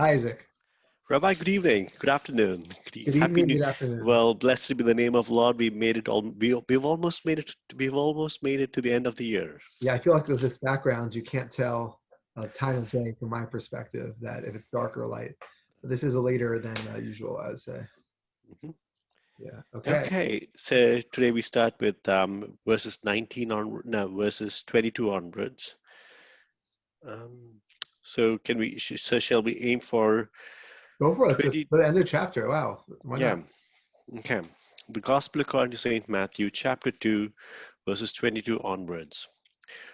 Hi, Isaac. Rabbi, good evening, good afternoon, Good happy evening, new. good afternoon. Well, blessed be the name of Lord. We made it all. We've almost made it. We've almost made it to the end of the year. Yeah, I feel like with this background, you can't tell time of day from my perspective that if it's dark or light. But this is a later than usual, I'd say. Mhm. Yeah. Okay. Okay, so today we start with verses 19 on no verses 22 onwards. Um, so can we? So shall we aim for Go for it. It's 20? the end of chapter. Wow. Why Yeah. not? Okay. The Gospel according to Saint Matthew, chapter 2, verses 22 onwards.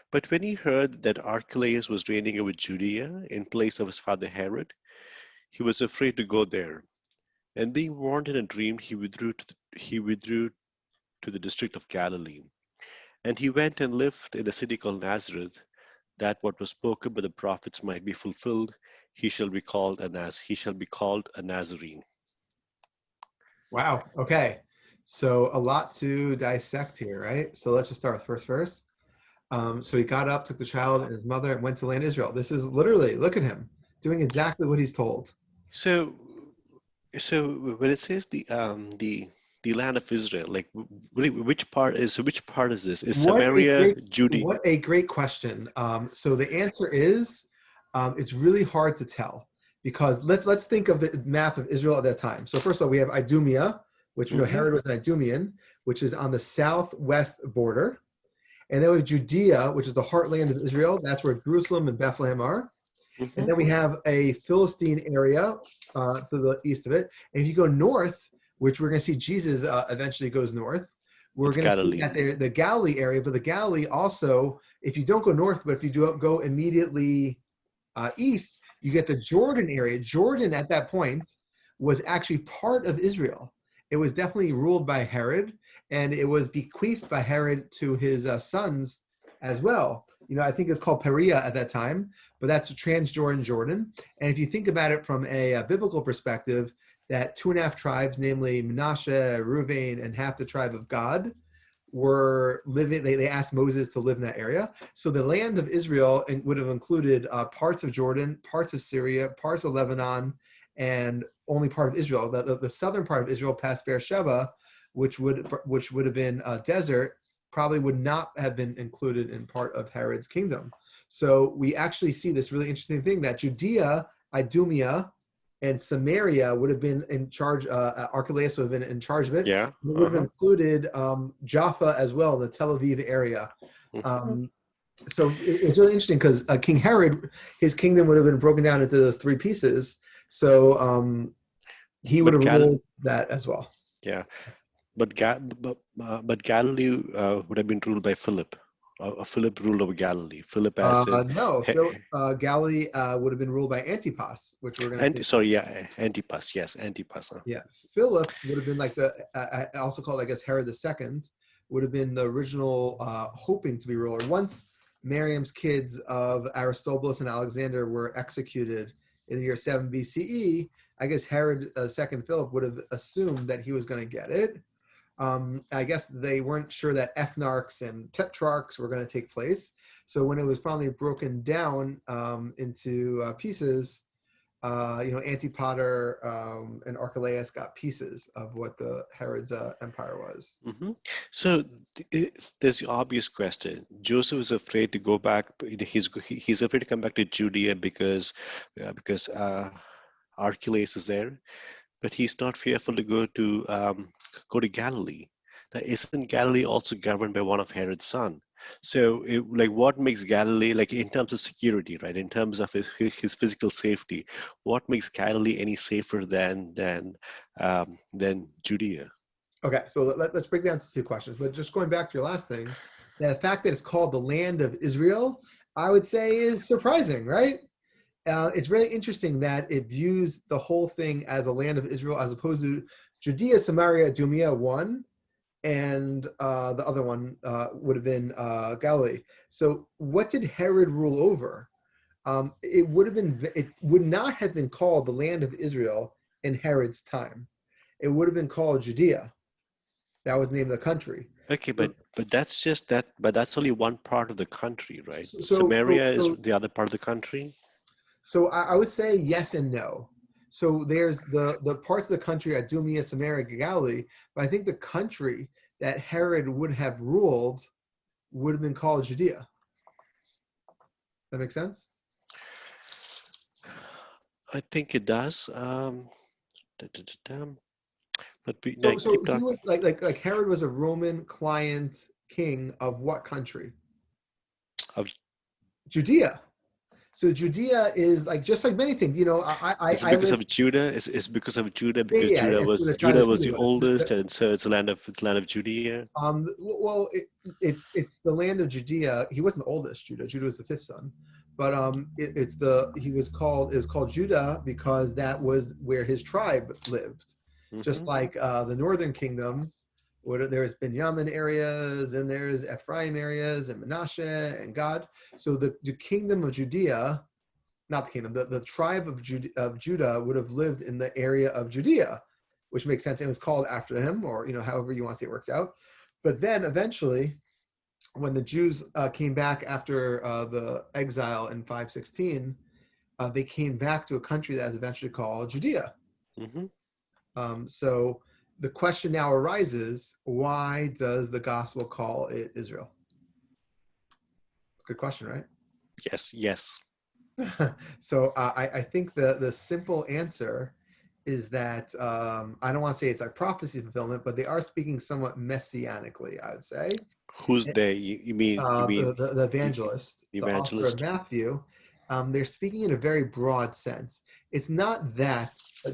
But when he heard that Archelaus was reigning over Judea in place of his father Herod, he was afraid to go there. And being warned in a dream, he withdrew to the district of Galilee. And he went and lived in a city called Nazareth, that what was spoken by the prophets might be fulfilled. He shall be called a Nazarene. Wow. Okay. So a lot to dissect here, right? So let's just start with first verse. So he got up, took the child and his mother, and went to land Israel. This is literally, look at him doing exactly what he's told. So, so when it says the land of Israel, like really, which part is this? Is What a Samaria, great Judea? what a great question. So the answer is it's really hard to tell because let's think of the map of Israel at that time. So first of all, we have Idumea, which we know Hmm. Herod was an Idumean, which is on the southwest border, and then we have Judea, which is the heartland of Israel. That's where Jerusalem and Bethlehem are. And Hmm. then we have a Philistine area to the east of it. And if you go north, which we're going to see Jesus eventually goes north, we're That's going to see Galilee. that there the Galilee area. But the Galilee also, if you don't go north, but if you do go immediately east, you get the Jordan area. Jordan at that point was actually part of Israel. It was definitely ruled by Herod, and it was bequeathed by Herod to his sons as well. I think it's called Perea at that time, but that's Transjordan Jordan. And if you think about it from a biblical perspective, that 2.5 tribes, namely Manasseh, Reuben, and half the tribe of Gad, were living, they asked Moses to live in that area. So the land of Israel would have included parts of Jordan, parts of Syria, parts of Lebanon, and only part of Israel. The southern part of Israel past Beersheba, which would have been a desert, probably would not have been included in part of Herod's kingdom. So we actually see this really interesting thing that Judea, Idumea, and Samaria would have been in charge. Archelaus would have been in charge of it. Yeah. It would have Uh-huh. included Jaffa as well, the Tel Aviv area. Mhm. So it's really interesting because King Herod, his kingdom would have been broken down into those 3 pieces. So he would But have Gal, ruled that as well. yeah. But Galilee would have been ruled by Philip. Philip ruled over Galilee. Philip as in, No, Galilee would have been ruled by Antipas, which we're going to see. sorry, yeah, Antipas. Yes, Antipas. Yeah, Philip would have been like also called, I guess, Herod the Second, would have been the original hoping to be ruler. Once Miriam's kids of Aristobulus and Alexander were executed in the year 7 BCE, I guess Herod II Philip would have assumed that he was going to get it. I guess they weren't sure that ethnarchs and tetrarchs were going to take place. So when it was finally broken down into pieces, Antipater and Archelaus got pieces of what the Herod's empire was. Hmm. So there's the obvious question. Joseph is afraid to go back. He's afraid to come back to Judea because Archelaus is there, but he's not fearful to go to Galilee. Now, isn't Galilee also governed by one of Herod's son? So, like, what makes Galilee, like, in terms of security, right? In terms of his physical safety, what makes Galilee any safer than Judea? Okay, so let's break down to 2 questions. But just going back to your last thing, the fact that it's called the land of Israel, I would say is surprising, right? It's really interesting that it views the whole thing as a land of Israel as opposed to Judea, Samaria, Idumea, one, and the other one would have been Galilee. So what did Herod rule over? It would not have been called the land of Israel in Herod's time. It would have been called Judea. That was the name of the country. Okay, So, but that's just that. But that's only one part of the country, right? so, so, Samaria is so the other part of the country. So I would say yes and no. So there's the parts of the country, Idumea, Samaria, Galilee, but I think the country that Herod would have ruled would have been called Judea. That makes sense? I think it does. Da, da, da, da. But So keep he talking. was like Herod was a Roman client king of what country? Of- Judea. So Judea is like just like many things. Is it I because live. of Judah? Is it because of Judah? Yeah, Because yeah, yeah, the tribe Judah of was Judah the was. oldest, and so it's land of Judea. Well, it's the land of Judea. He wasn't the oldest Judah. Judah was the fifth son, but it was called Judah because that was where his tribe lived. Just Hmm. like the northern kingdom, where there's Benjamin areas and there's Ephraim areas and Manasseh and Gad. So the kingdom of Judea, not the kingdom, the tribe of Judah would have lived in the area of Judea, which makes sense. It was called after him, or however you want to say it works out. But then eventually, when the Jews came back after the exile in 516, they came back to a country that is eventually called Judea. Hmm. So the question now arises: why does the gospel call it Israel? Good question, right? Yes, yes. So I think the simple answer is that I don't want to say it's like prophecy fulfillment, but they are speaking somewhat messianically, I would say. Who's they? The the evangelist, the author of evangelist? Matthew, they're speaking in a very broad sense. It's not that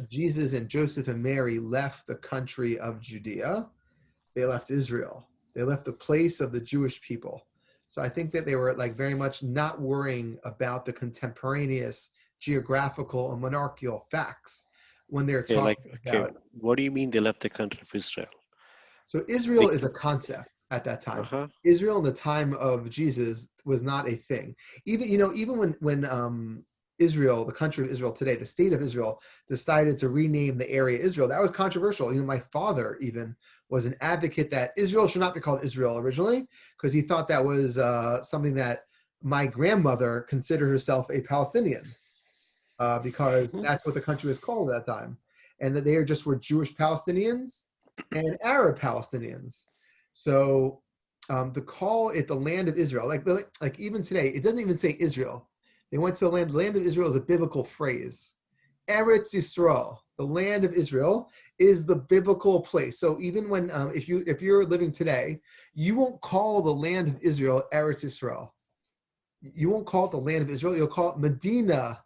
Jesus and Joseph and Mary left the country of Judea. They left Israel. They left the place of the Jewish people. So I think that they were like very much not worrying about the contemporaneous geographical and monarchical facts when they're Okay, talking okay. about. What do you mean they left the country of Israel? So Israel They, is a concept at that time. uh-huh. Israel in the time of Jesus was not a thing. Even when Israel, the country of Israel today, the state of Israel, decided to rename the area Israel, that was controversial. My father even was an advocate that Israel should not be called Israel originally because he thought that was something that my grandmother considered herself a Palestinian because Hmm. that's what the country was called at that time, and that they just were Jewish Palestinians and Arab Palestinians. So to call it the land of Israel, like even today, it doesn't even say Israel. They went to the land. The land of Israel is a biblical phrase. Eretz Yisrael, the land of Israel, is the biblical place. So even when if you're living today, you won't call the land of Israel Eretz Yisrael. You won't call it the land of Israel. You'll call it Medina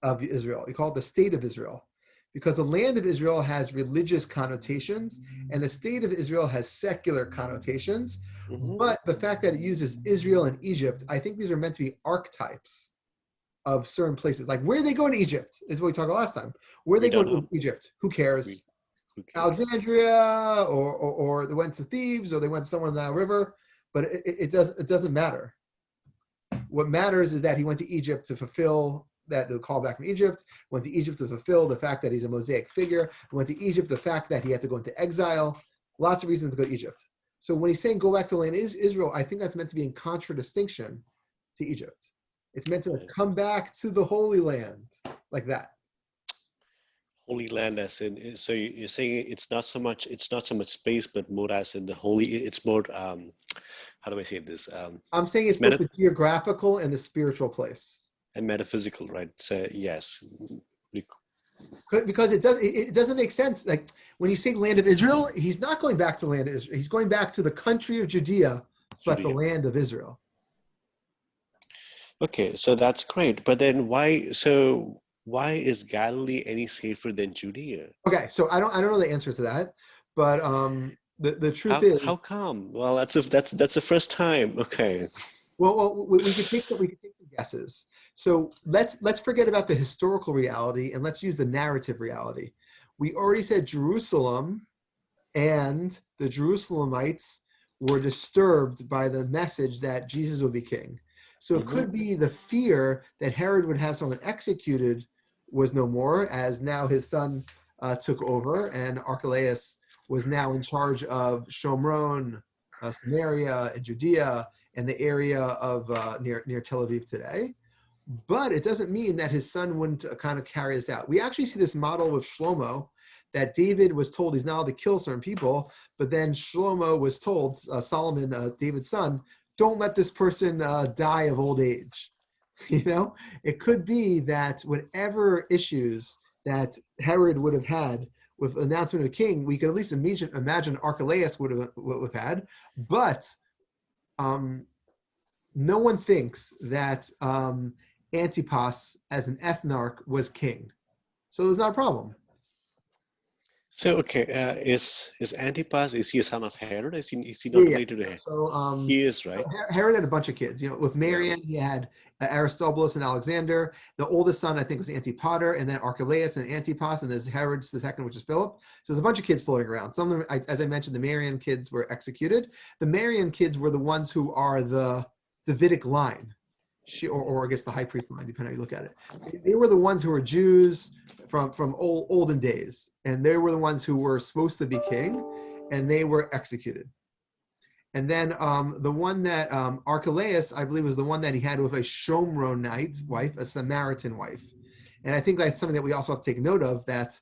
of Israel. You call it the state of Israel. Because the land of Israel has religious connotations and the state of Israel has secular connotations. Hmm. But the fact that it uses Israel and Egypt, I think these are meant to be archetypes of certain places. Like where they go in Egypt is what we talked about last time. Where We they go don't know. in Egypt, who We, cares? who cares? Alexandria, or they went to Thebes, or they went to somewhere in the Nile River. But it doesn't matter. What matters is that he went to Egypt to fulfill that the call back from Egypt, went to Egypt to fulfill the fact that he's a Mosaic figure, went to Egypt, the fact that he had to go into exile, lots of reasons to go to Egypt. So when he's saying go back to the land of Israel, I think that's meant to be in contradistinction to Egypt. It's meant to Yes. come back to the Holy Land, like that. Holy land, as in, so you're saying it's not so much space, but more as in the holy. It's more how do I say this? I'm saying it's It's both the geographical and the spiritual place. and metaphysical, right? So yes, we- Because it doesn't make sense. Like when you say land of Israel, he's not going back to the land of Israel. He's going back to the country of Judea, but the Judea. land of Israel. Okay, so that's great. But then why? So why is Galilee any safer than Judea? Okay, so I don't know the answer to that, but the truth How is, come? Well, that's the first time. Okay. we could take some guesses. So let's forget about the historical reality and let's use the narrative reality. We already said Jerusalem and the Jerusalemites were disturbed by the message that Jesus would be king. So it Hmm. could be the fear that Herod would have someone executed was no more, as now his son took over, and Archelaus was now in charge of Shomron, Samaria, and Judea, and the area of near Tel Aviv today. but it doesn't mean that his son wouldn't kind of carry this out. We actually see this model with Shlomo, that David was told he's not allowed to kill certain people, but then Shlomo was told, Solomon, David's son, don't let this person die of old age. You know, it could be that whatever issues that Herod would have had with the announcement of a king, we could at least imagine Archelaus would have had, but no one thinks that Antipas as an ethnarch was king. So there's not a problem. So okay, is Antipas, is he a son of Herod? Is he not related to him? So He is, right? Herod had a bunch of kids. You know, with Marian, he had Aristobulus and Alexander. The oldest son, I think, was Antipater, and then Archelaus and Antipas, and there's Herod's the second, which is Philip. So there's a bunch of kids floating around. Some of them, as I mentioned, the Marian kids were executed. The Marian kids were the ones who are the Davidic line, or I guess the high priest line, depending on how you look at it. They were the ones who were Jews from olden days, and they were the ones who were supposed to be king, and they were executed. And then the one that Archelaus, I believe, was the one that he had with a Shomronite wife, a Samaritan wife. And I think that's something that we also have to take note of, that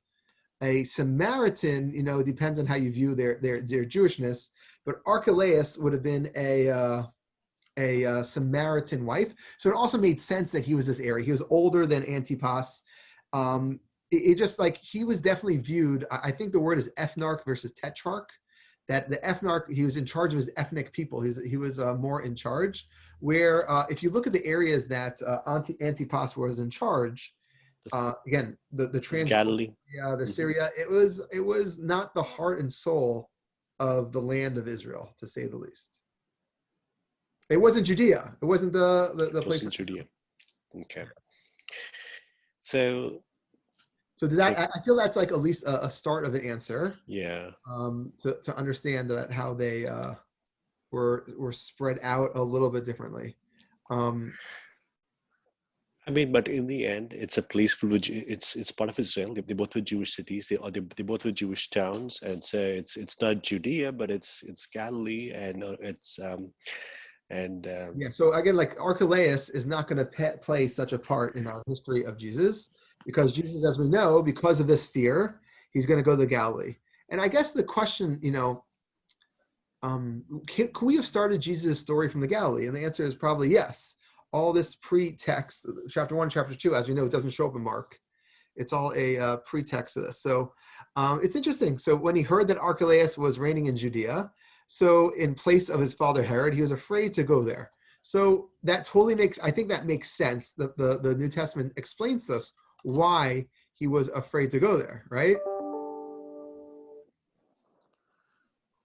a Samaritan, you know, depends on how you view their Jewishness, but Archelaus would have been a Samaritan wife. So it also made sense that he was this area. He was older than Antipas. It just like, he was definitely viewed, I think the word is ethnarch versus tetrarch, that the ethnarch, he was in charge of his ethnic people. He was more in charge, where if you look at the areas that Antipas was in charge, again, the Galilee, the Syria, it was not the heart and soul of the land of Israel, to say the least. It wasn't Judea. It wasn't the place. Wasn't Judea. Okay. So did that? I feel that's like at least a start of an answer. Yeah. To understand that how they were spread out a little bit differently. I mean, but in the end, it's a place full of, it's part of Israel. They both were Jewish cities. They both were Jewish towns, and so it's not Judea, but it's Galilee, and yeah. So again, like Archelaus is not going to play such a part in our history of Jesus, because Jesus, as we know, because of this fear, he's going to go to Galilee. And I guess the question, you know, can we have started Jesus' story from the Galilee? And the answer is probably yes. All this pretext, chapter 1, chapter 2, as we know, it doesn't show up in Mark. It's all a pretext to this. So it's interesting. So when he heard that Archelaus was reigning in Judea, so in place of his father Herod, he was afraid to go there. So that totally I think that makes sense. The New Testament explains this, why he was afraid to go there, right?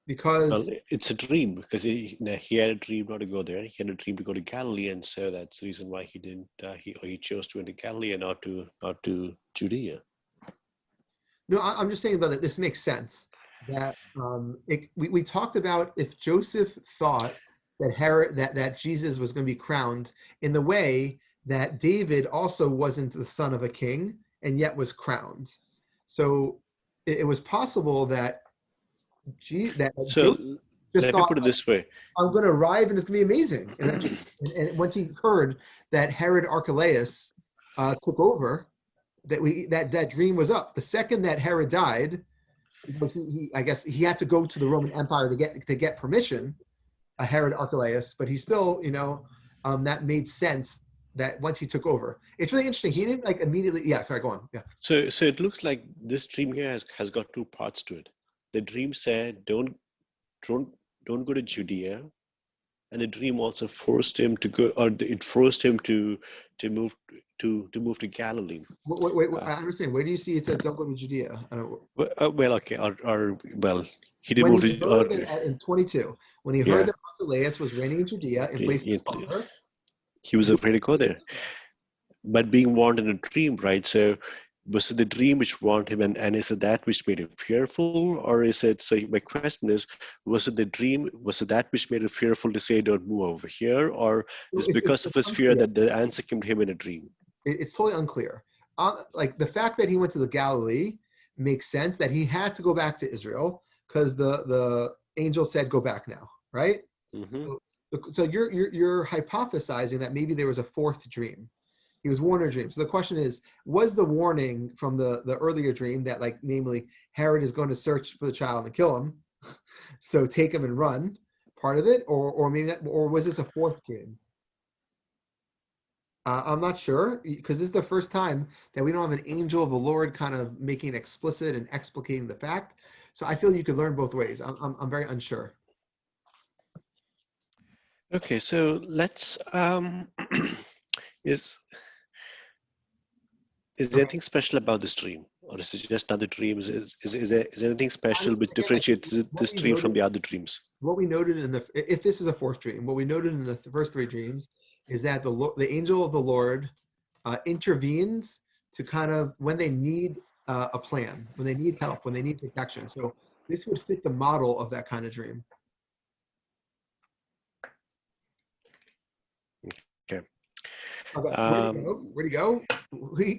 Because well, it's a dream, because he had a dream not to go there. He had a dream to go to Galilee, and so that's the reason why he didn't. He chose to enter Galilee and not to Judea. No, I'm just saying about that. This makes sense. That we talked about, if Joseph thought that Herod, that Jesus was going to be crowned in the way that David also wasn't the son of a king and yet was crowned. So it was possible that So let me put it this way: I'm going to arrive and it's going to be amazing. And once he heard that Herod Archelaus took over, that dream was up. The second that Herod died, I guess he had to go to the Roman Empire to get permission, Herod Archelaus, but he still, you know, that made sense that once he took over. It's really interesting. He didn't like immediately. Yeah, sorry, go on. Yeah. So it looks like this dream here has got two parts to it. The dream said, don't go to Judea, and the dream also forced him to go, or it forced him to move to Galilee. Wait, I understand. Where do you see it says don't go to Judea? I don't. Well, okay, he did move to. In 22, when he heard that Archelaus was reigning in Judea in place of his father, he was afraid to go there. But being warned in a dream, right? So was it the dream which warned him, and is it that which made him fearful, or is it? So my question is, was it the dream? Was it that which made him fearful to say, "Don't move over here," or is it because of his fear that the answer came to him in a dream? It's totally unclear. Like the fact that he went to the Galilee makes sense. That he had to go back to Israel because the angel said, "Go back now," right? Mm-hmm. So you're hypothesizing that maybe there was a fourth dream. He was warned in a dream. So the question is, was the warning from the earlier dream that, like, namely, Herod is going to search for the child and kill him, so take him and run, part of it, or maybe or was this a fourth dream? I'm not sure, because this is the first time that we don't have an angel of the Lord kind of making it explicit and explicating the fact. So I feel you could learn both ways. I'm very unsure. Okay, so let's is there anything special about this dream, or is it just another dream? Is there anything special which Again, like, differentiates what this we dream from noted, the other dreams? what we noted in the, if this is a fourth dream, what we noted in the first three dreams is that the angel of the Lord intervenes to kind of, when they need a plan, when they need help, when they need protection. So this would fit the model of that kind of dream. Okay. Okay, where'd he go?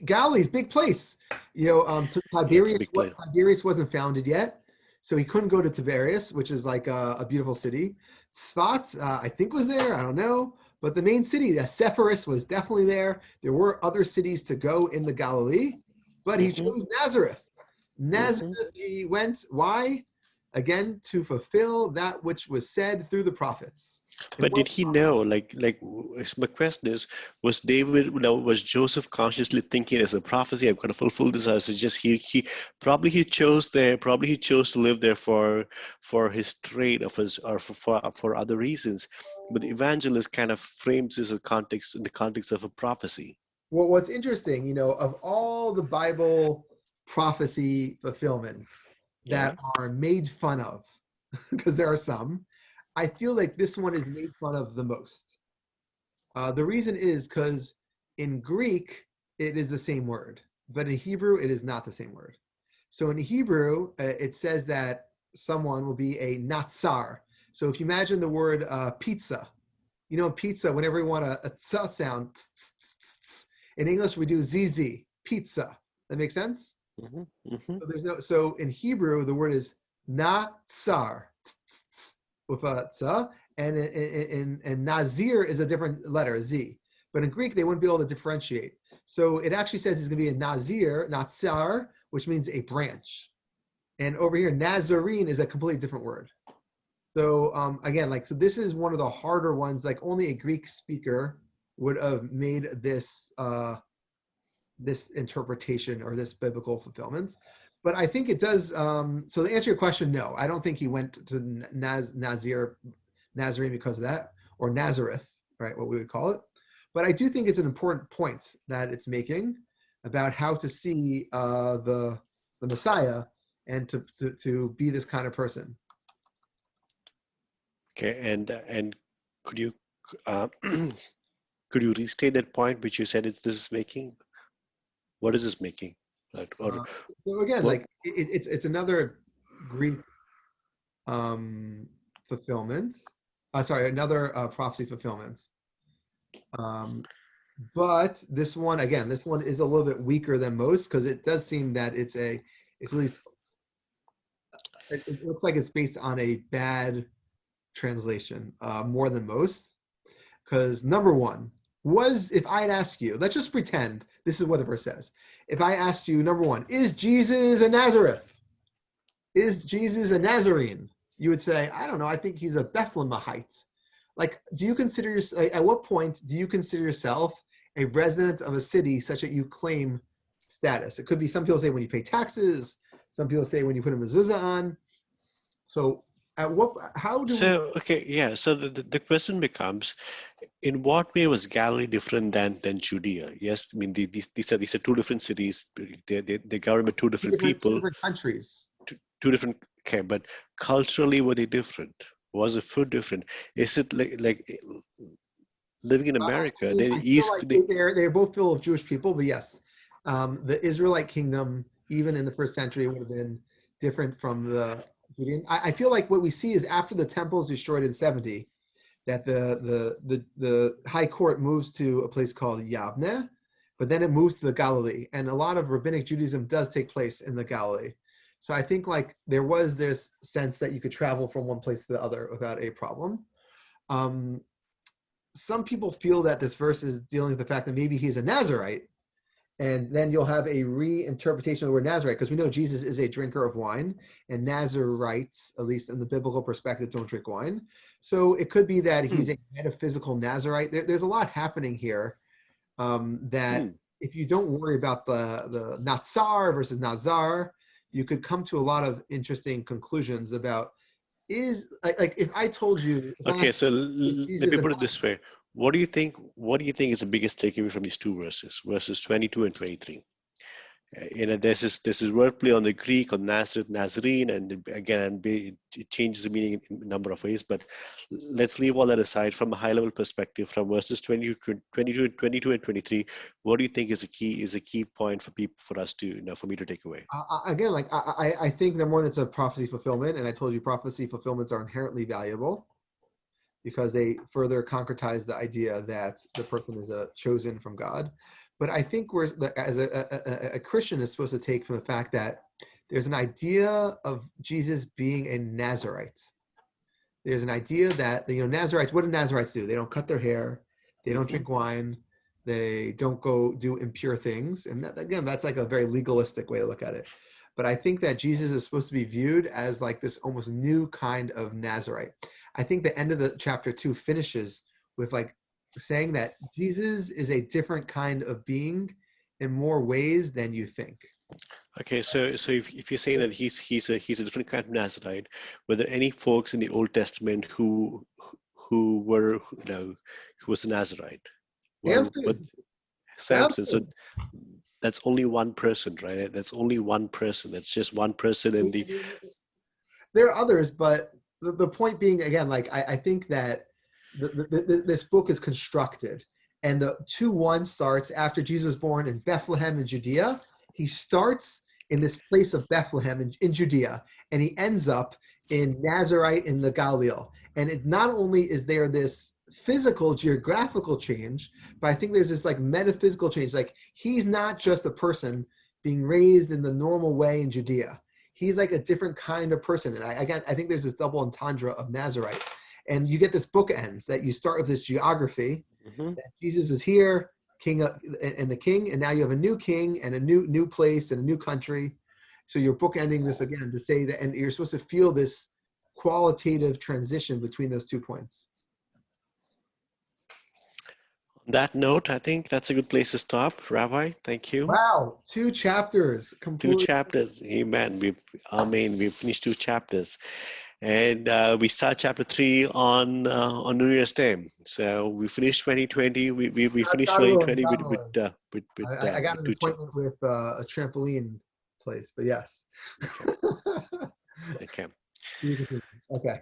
Galilee's big place. So Yeah, it's a big place. Tiberias wasn't founded yet, so he couldn't go to Tiberias, which is like a beautiful city. Svat, I think, was there. I don't know, but the main city, Sepphoris, was definitely there. There were other cities to go in the Galilee, but he chose Nazareth. Nazareth, he went. Why? Again, to fulfill that which was said through the prophets. But did he know? My question is, was Joseph consciously thinking as a prophecy, I'm going to fulfill this? Or is it just he probably he chose there, probably he chose to live there for his trade of his, or for other reasons. But the evangelist kind of frames this in the context of a prophecy. Well, what's interesting, of all the Bible prophecy fulfillments Yeah. that are made fun of, because there are some, I feel like this one is made fun of the most. The reason is because in Greek, it is the same word, but in Hebrew, it is not the same word. So in Hebrew, it says that someone will be a natsar. So if you imagine the word pizza, pizza, whenever we want a tsa sound, in English, we do ZZ, pizza. That makes sense? So in Hebrew, the word is natsar, with a tsa, and nazir is a different letter, Z. But in Greek, they wouldn't be able to differentiate. So it actually says he's going to be a nazir, natsar, which means a branch. And over here, Nazarene is a completely different word. So again, so this is one of the harder ones. Like only a Greek speaker would have made this this interpretation or this biblical fulfillment. But I think it does. So to answer your question, no, I don't think he went to Nazarene because of that, or Nazareth, right? What we would call it. But I do think it's an important point that it's making about how to see the Messiah and to be this kind of person. Okay, and could you could you restate that point which you said this is making? What is this making? So again, what? It's another Greek fulfillment. Sorry, another prophecy fulfillment. But this one is a little bit weaker than most because it does seem that it's at least it looks like it's based on a bad translation more than most. Because number one if I had asked you, let's just pretend this is what the verse says. If I asked you, number one, is Jesus a Nazareth? Is Jesus a Nazarene? You would say, I don't know. I think he's a Bethlehemite. Like, do you consider at what point do you consider yourself a resident of a city such that you claim status? It could be, some people say when you pay taxes. Some people say when you put a mezuzah on. So Okay, yeah. So the question becomes, in what way was Galilee different than Judea? Yes, I mean these are two different cities. They governed by two different people. Two different countries. Two different. Okay, but culturally were they different? Was the food different? Is it like living in America? They're both full of Jewish people, but yes, the Israelite kingdom, even in the first century, would have been different from the Judean. I feel like what we see is after the temple is destroyed in 70, that the high court moves to a place called Yavne, but then it moves to the Galilee, and a lot of rabbinic Judaism does take place in the Galilee. So I think there was this sense that you could travel from one place to the other without a problem. some people feel that this verse is dealing with the fact that maybe he's a Nazarite, and then you'll have a reinterpretation of the word Nazarite, because we know Jesus is a drinker of wine, and Nazarites, at least in the biblical perspective, don't drink wine. So it could be that Hmm. he's a metaphysical Nazarite. There's a lot happening here that Hmm. if you don't worry about the Nazar versus Nazar, you could come to a lot of interesting conclusions about like if I told you, if I Okay, asked so you, is let me Jesus a put it this way. What do you think? What do you think is the biggest takeaway from these two verses, verses 22 and 23? This is wordplay on the Greek, on Nazareth, Nazarene, and again, it changes the meaning in a number of ways. But let's leave all that aside from a high-level perspective. From verses 22 and 23, what do you think is a key point for people, for us to, for me to take away? again, like I think number one, it's a prophecy fulfillment, and I told you prophecy fulfillments are inherently valuable because they further concretize the idea that the person is a chosen from God. But I think we're as a Christian is supposed to take from the fact that there's an idea of Jesus being a Nazarite. There's an idea that Nazarites. What do Nazarites do? They don't cut their hair. They don't Hmm. drink wine. They don't go do impure things. And that, again, that's like a very legalistic way to look at it. But I think that Jesus is supposed to be viewed as like this almost new kind of Nazarite. I think the end of the chapter 2 finishes with like saying that Jesus is a different kind of being in more ways than you think. Okay, so if you're saying that he's a different kind of Nazarite, were there any folks in the Old Testament who were who was a Nazarite? But Samson, Samson. So Samson. that's only one person, right? That's only one person. That's just one person in the. There are others, but the point being, again, like I think that this book is constructed, and the 2:1 starts after Jesus was born in Bethlehem in Judea. He starts in this place of Bethlehem in Judea, and he ends up in Nazarite in the Galilee. And it not only is there this physical geographical change, but I think there's this like metaphysical change. Like he's not just a person being raised in the normal way in Judea. He's like a different kind of person. And I think there's this double entendre of Nazarite. And you get this bookends that you start with this geography. Mhm. That Jesus is here, king and the king, and now you have a new king and a new place and a new country. So you're bookending this again to say that, and you're supposed to feel this qualitative transition between those 2 points. On that note, I think that's a good place to stop. Rabbi, thank you. Wow, 2 chapters Two completely. chapters. Amen. We've finished 2 chapters. And we start chapter 3 on New Year's Day. So we finished 2020. We finished God willing, 2020 God willing. I got with an two chapters. appointment with a trampoline place, but yes. Okay. Okay. Okay.